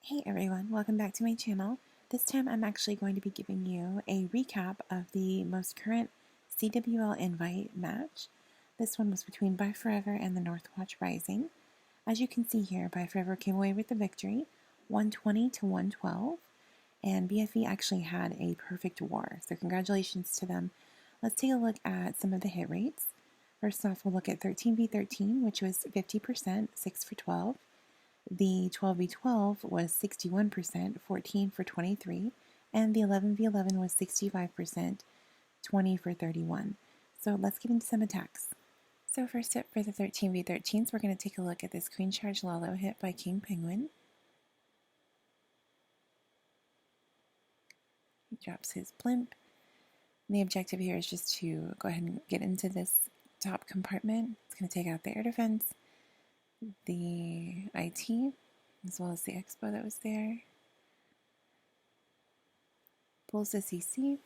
Hey everyone, welcome back to my channel. This time I'm actually going to be giving you a recap of the most current CWL invite match. This one was between ByeForever and the Northwatch Rising. As you can see here, ByeForever came away with the victory, 120 to 112, and BFE actually had a perfect war, so congratulations to them. Let's take a look at some of the hit rates. First off, we'll look at 13v13, which was 50%, 6 for 12. The 12v12 was 61%, 14 for 23, and the 11v11 was 65%, 20 for 31. So let's get into some attacks. So first up for the 13v13s, we're going to take a look at this Queen Charge Lalo hit by King Penguin. He drops his blimp. And the objective here is just to go ahead and get into this top compartment. It's going to take out the air defense, the IT, as well as the expo that was there. Pulls the CC.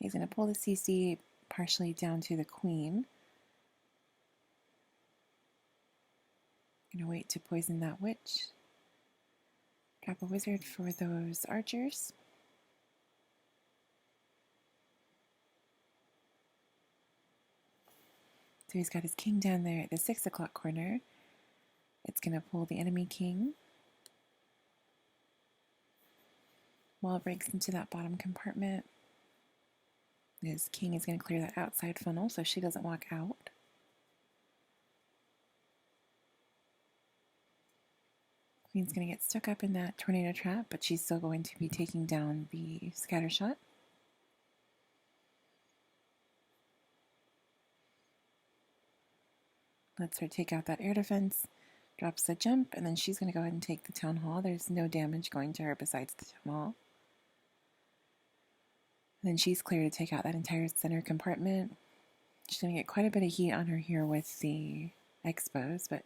He's going to pull the CC partially down to the queen. Going to wait to poison that witch. Drop a wizard for those archers. So he's got his king down there at the 6 o'clock corner. It's going to pull the enemy king. Wall breaks into that bottom compartment. His king is going to clear that outside funnel so she doesn't walk out. Queen's going to get stuck up in that tornado trap, but she's still going to be taking down the scatter shot. Lets her take out that air defense, drops the jump, and then she's going to go ahead and take the town hall. There's no damage going to her besides the town hall. And then she's clear to take out that entire center compartment. She's going to get quite a bit of heat on her here with the expos, but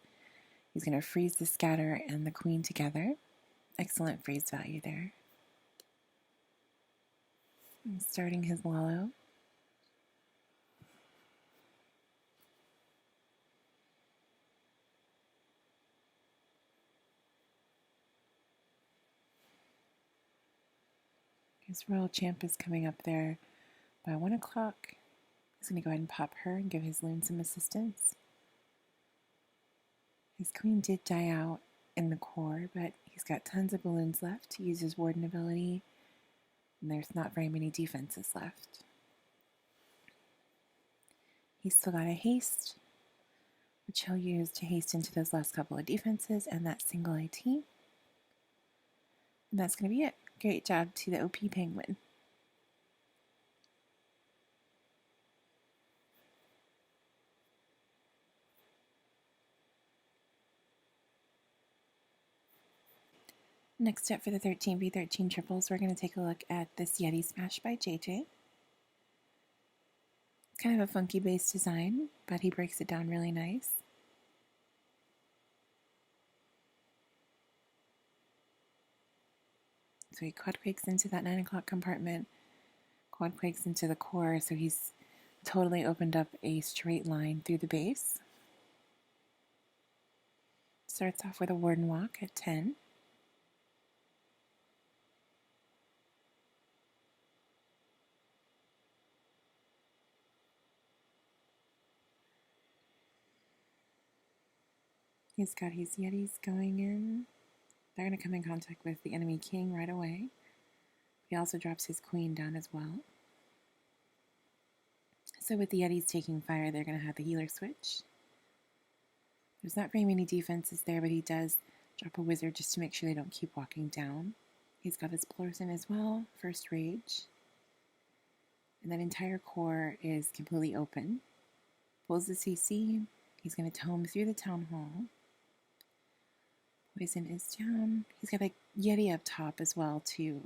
he's going to freeze the scatter and the queen together. Excellent freeze value there. And starting his lalo. His royal champ is coming up there by 1 o'clock. He's going to go ahead and pop her and give his loon some assistance. His queen did die out in the core, but he's got tons of balloons left to use his warden ability, and there's not very many defenses left. He's still got a haste, which he'll use to haste into those last couple of defenses and that single IT. And that's going to be it. Great job to the OP Penguin. Next up for the 13v13 triples, we're going to take a look at this Yeti Smash by JJ. It's kind of a funky base design, but he breaks it down really nice. So he quadquakes into that 9 o'clock compartment, quadquakes into the core, so he's totally opened up a straight line through the base. Starts off with a warden walk at 10. He's got his Yetis going in. They're going to come in contact with the enemy king right away. He also drops his queen down as well. So with the Yetis taking fire, they're going to have the healer switch. There's not very many defenses there, but he does drop a wizard just to make sure they don't keep walking down. He's got his Plurs in as well, first rage. And that entire core is completely open. Pulls the CC. He's going to tome through the town hall. Poison is down. He's got a Yeti up top as well to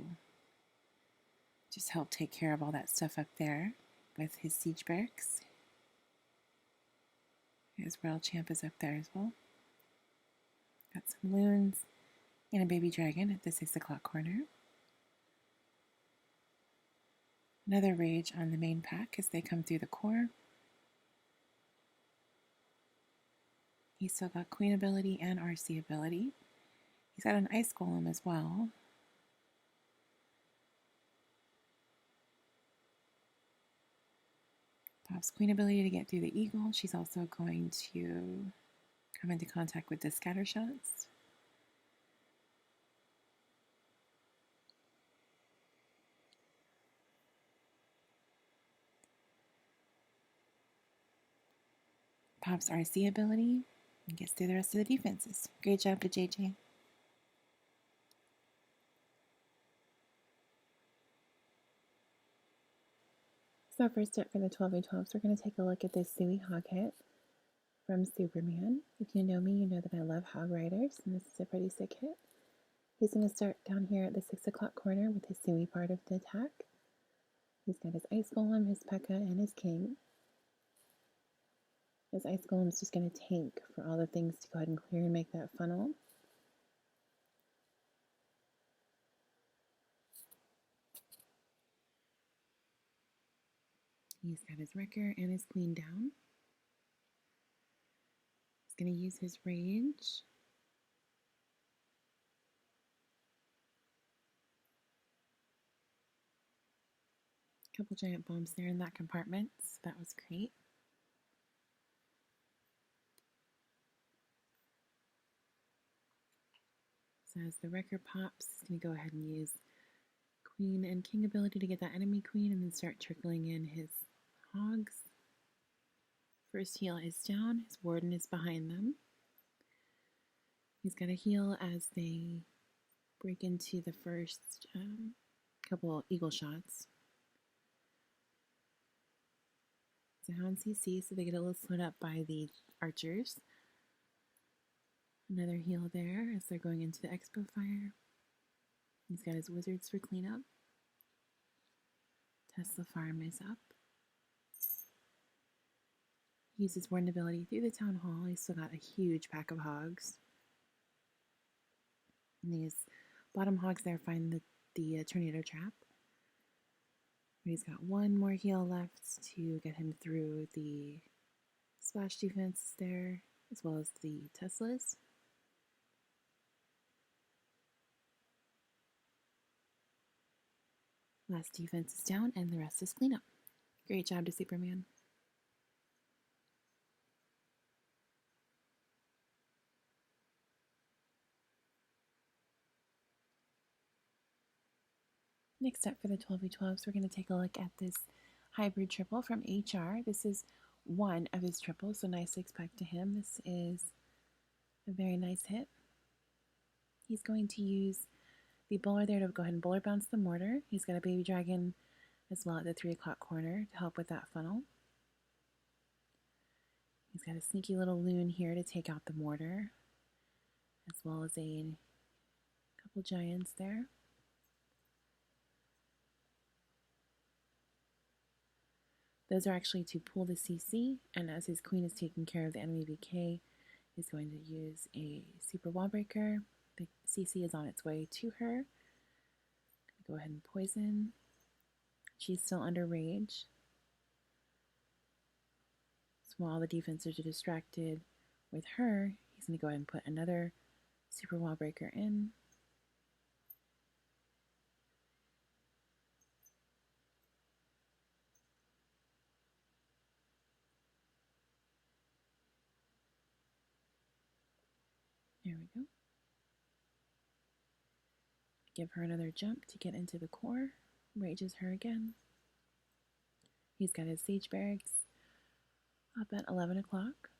just help take care of all that stuff up there with his siege barracks. His royal champ is up there as well. Got some loons and a baby dragon at the 6 o'clock corner. Another rage on the main pack as they come through the core. He's still got Queen ability and RC ability. He's got an Ice Golem as well. Pops Queen ability to get through the Eagle. She's also going to come into contact with the Scatter Shots. Pops RC ability and gets through the rest of the defenses. Great job to JJ. So first up for the 12v12s, we're going to take a look at this Suey Hog hit from Superman. If you know me, you know that I love Hog Riders, and this is a pretty sick hit. He's going to start down here at the 6 o'clock corner with his Suey part of the attack. He's got his Ice Golem, his P.E.K.K.A, and his King. His Ice Golem's just going to tank for all the things to go ahead and clear and make that funnel. He's got his Wrecker and his Queen down. He's going to use his Rage. A couple giant bombs there in that compartment, so that was great. So as the Wrecker pops, he's going to go ahead and use Queen and King ability to get that enemy Queen and then start trickling in his Hogs. First heal is down, his Warden is behind them. He's got a heal as they break into the first couple Eagle shots. It's a Hound CC, so they get a little slowed up by the archers. Another heal there as they're going into the Expo Fire. He's got his Wizards for cleanup. Tesla Farm is up. He uses Warden ability through the Town Hall. He's still got a huge pack of Hogs. And these bottom Hogs there find the Tornado Trap. He's got one more heal left to get him through the splash defense there, as well as the Teslas. Last defense is down, and the rest is cleanup. Great job to Superman. Next up for the 12v12s, we're going to take a look at this hybrid triple from HR. This is one of his triples, so nice expect to him. This is a very nice hit. He's going to use the bowler there to go ahead and bowler bounce the mortar. He's got a baby dragon as well at the 3 o'clock corner to help with that funnel. He's got a sneaky little loon here to take out the mortar, as well as a couple giants there. Those are actually to pull the CC, and as his queen is taking care of the enemy BK, he's going to use a super wall breaker. The CC is on its way to her. Go ahead and poison. She's still under rage. So while the defenders are distracted with her, he's going to go ahead and put another super wall breaker in. There we go. Give her another jump to get into the core. Rages her again. He's got his siege barracks up at 11 o'clock.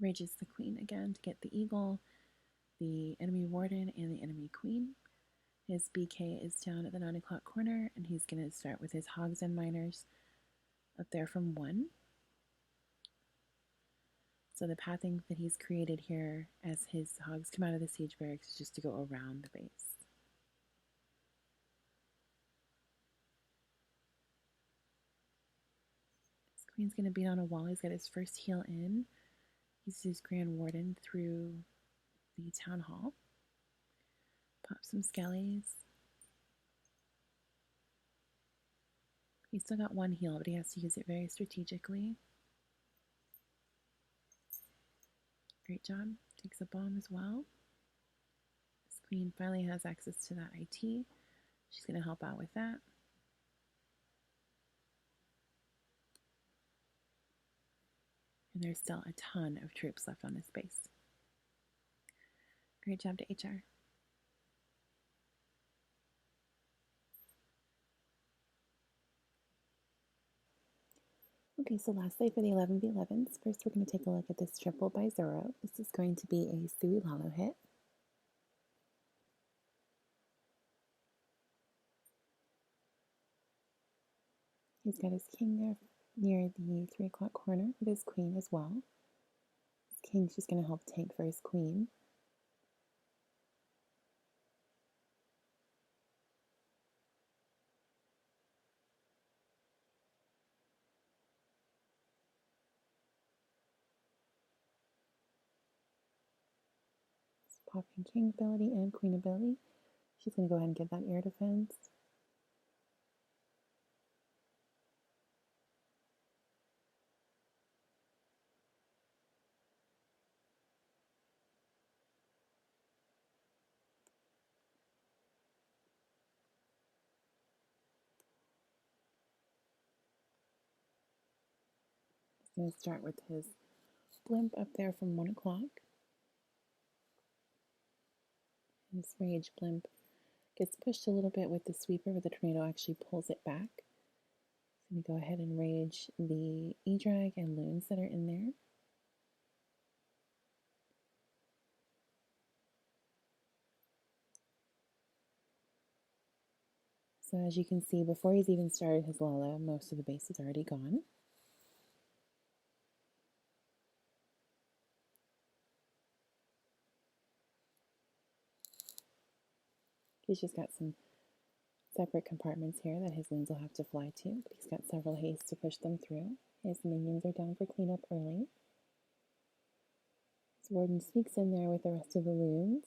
Rages the queen again to get the eagle, the enemy warden, and the enemy queen. His BK is down at the 9 o'clock corner, and he's going to start with his hogs and miners up there from 1. So the pathing that he's created here as his hogs come out of the siege barracks is just to go around the base. His queen's going to beat on a wall. He's got his first heal in. He's his Grand Warden through the town hall. Pop some skellies. He's still got one heal, but he has to use it very strategically. Great job. Takes a bomb as well. This queen finally has access to that IT. She's going to help out with that. And there's still a ton of troops left on this base. Great job to HR. Okay, so lastly for the 11v11s, first we're going to take a look at this triple by Zoro. This is going to be a CWL hit. He's got his king there near the 3 o'clock corner with his queen as well. His king's just going to help tank for his queen. Popping king ability and queen ability. She's going to go ahead and get that air defense. He's going to start with his blimp up there from 1 o'clock. This rage blimp gets pushed a little bit with the sweeper, but the tornado actually pulls it back. So I'm going to go ahead and rage the E-drag and loons that are in there. So as you can see, before he's even started his lalo, most of the base is already gone. He's just got some separate compartments here that his loons will have to fly to, but he's got several hastes to push them through. His minions are down for cleanup early. His warden sneaks in there with the rest of the loons,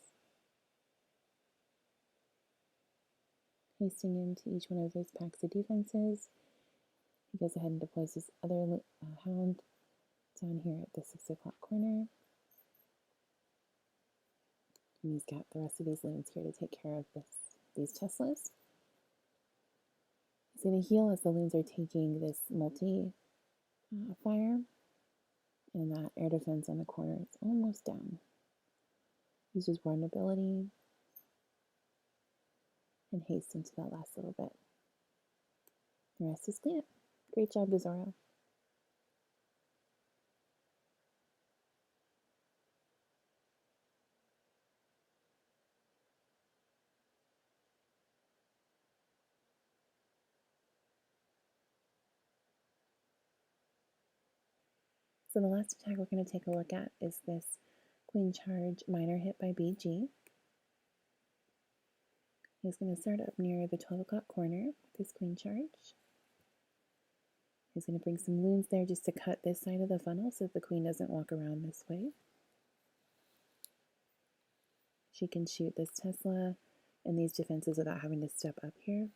hasting into each one of those packs of defenses. He goes ahead and deploys his other hound down here at the 6 o'clock corner. And he's got the rest of these loons here to take care of these Teslas. He's going to heal as the loons are taking this multi-fire. And that air defense on the corner is almost down. Uses warden ability and haste into that last little bit. The rest is cleanup. Great job to Zoro. So the last attack we're going to take a look at is this Queen Charge minor hit by BG. He's going to start up near the 12 o'clock corner with his Queen Charge. He's going to bring some loons there just to cut this side of the funnel so that the queen doesn't walk around this way. She can shoot this Tesla and these defenses without having to step up here.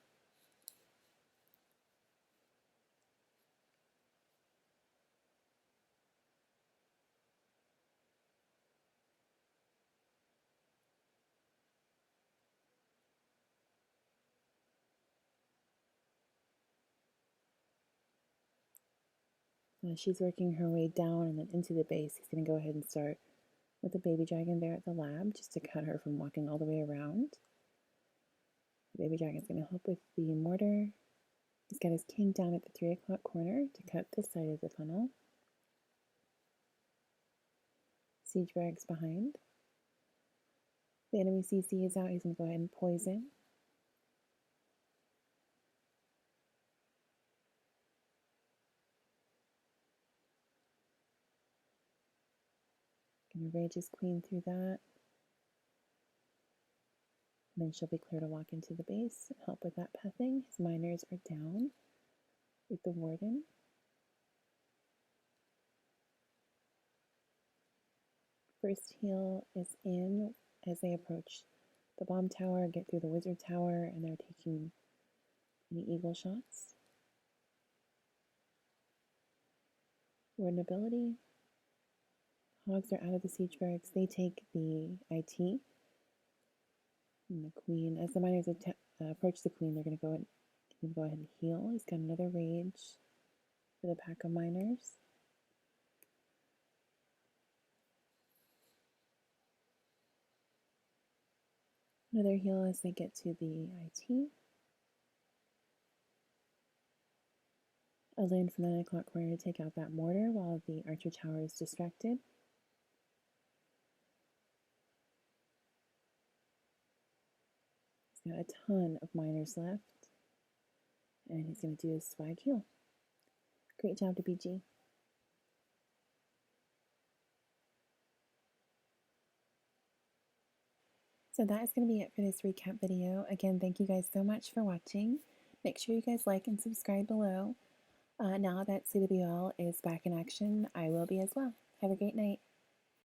She's working her way down and then into the base. He's going to go ahead and start with the baby dragon there at the lab just to cut her from walking all the way around. The baby dragon's going to help with the mortar. He's got his king down at the 3 o'clock corner to cut this side of the funnel. Siege barracks behind. The enemy CC is out. He's going to go ahead and poison. Going to rage his queen through that. And then she'll be clear to walk into the base and help with that pathing. His miners are down with the warden. First heal is in as they approach the bomb tower, get through the wizard tower, and they're taking any eagle shots. Warden ability. Hogs are out of the siege barracks. They take the IT. And the queen, as the miners approach the queen, they're going to go ahead and heal. He's got another rage for the pack of miners. Another heal as they get to the IT. A land from the 9 o'clock corner to take out that mortar while the archer tower is distracted. He's got a ton of miners left. And he's going to do his swag heal. Great job to BG. So that is going to be it for this recap video. Again, thank you guys so much for watching. Make sure you guys like and subscribe below. Now that CWL is back in action, I will be as well. Have a great night.